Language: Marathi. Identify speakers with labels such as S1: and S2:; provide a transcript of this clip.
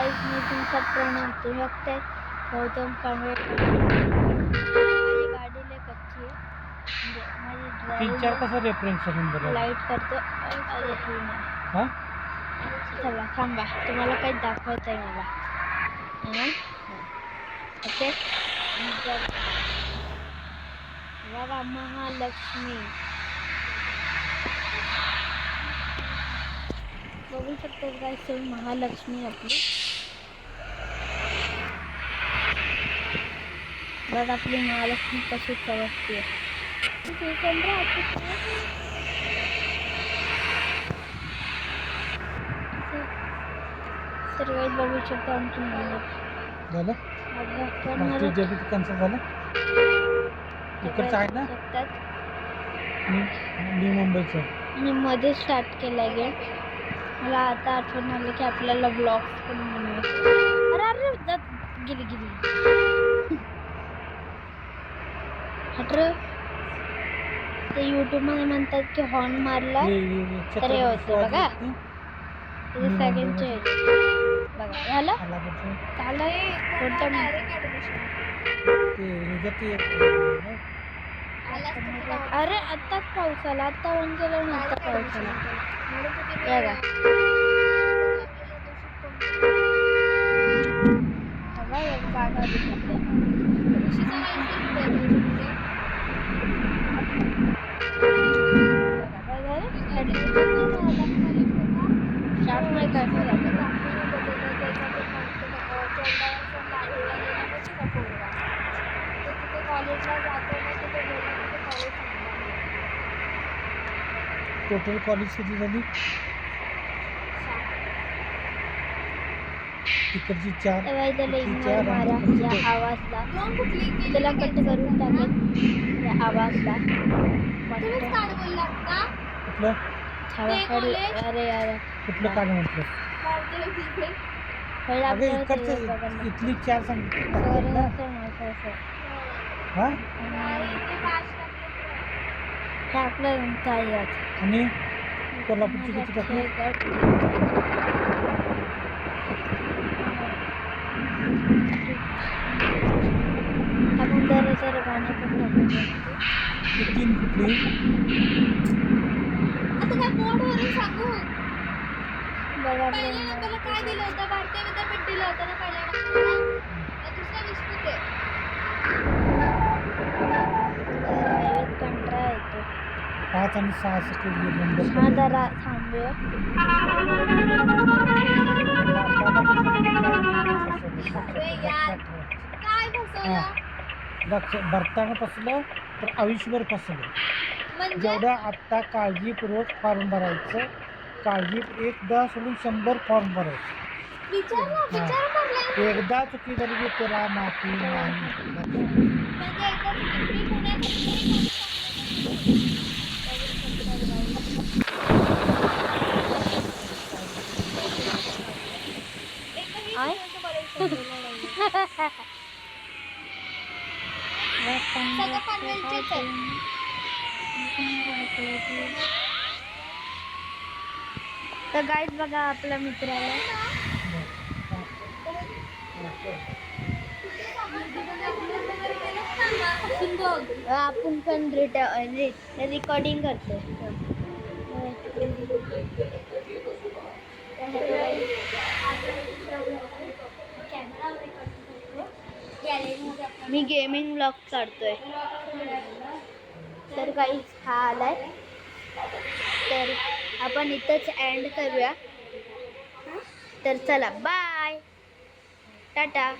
S1: गाइस मी तुमचा प्रणाम तुम्ही बघताय गौतम कांबळे. माझी गाडी लय कच्ची आहे म्हणजे माझी
S2: पिक्चर कसं रेफरन्स करून बरं
S1: लाईट करतो. अरे हे नाही
S2: हां
S1: चला थांबा तुम्हाला काही दाखवत आहे मला. ओके बघा महालक्ष्मी बघू शकतात गाइस तुम्ही महालक्ष्मी आपली. बघ आपली महालक्ष्मी कशी चमकते. तर गाइस बघू शकता आमची महालक्ष्मी
S2: झालं
S1: बघा
S2: डेबिट कॅन्सल झालं. इकडचं आहे ना न्यू मुंबईचं
S1: मी मध्ये स्टार्ट केला गेम. मला आता आठवण आलं की आपल्याला ब्लॉग्स पण बनवायचे. अरे अरे जात गेली हटर ते यूट्यूब मध्ये म्हणतात की हॉर्न मारला तर हे होतं बघा. त्याचे सेकंडचे बघा झालं कोणतं अरे आत्ताच पाऊस आला. आत्ता बंद केलं ना आत्ता पाऊस आला. बघा जागा दिसते.
S2: टोटल कॉलेज किती झाली? तिकडची चार
S1: आवाजला त्याला कट करून टाकेल या आवाजला.
S2: कुठलं
S1: अरे यार
S2: कुठलं काय म्हटलं? इथली चार सांगितलं हां
S1: हे आपलं काय
S2: आणि कोल्हापूरची किती टाकली?
S1: आपण जरा गाणं पण टाकू.
S2: तीन कुठली?
S3: आता काय बोर्डवरून सांगू.
S1: बघा
S3: पहिल्या नंबरला काय दिलं होतं? भारतीय विद्यापीठ दिलं होतं ना पहिल्या नंबरला. दुसरा विस्फुट आहे.
S1: कंटाळा येतो.
S2: 5 आणि 6 सेकंड नंबर.
S1: हा जरा थांबूया.
S3: काय बसवलं?
S2: भरताना फसलं तर आयुष्यभर फसलं.
S3: म्हणजे
S2: जेवढं आत्ता काळजीपूर्वक फॉर्म भरायचं. एकदा सोडून 100 फॉर्म भरायचं.
S3: विचार
S2: एकदा चुकी झाली की त्याला माफी नाही.
S1: तर गाईज बघा आपल्या मित्राला आपण पण रेकॉर्डिंग करतो. मी गेमिंग ब्लॉग काढतोय. तर काही हा आलाय तर आपण इथंच एंड करूया. तर चला बाय टाटा.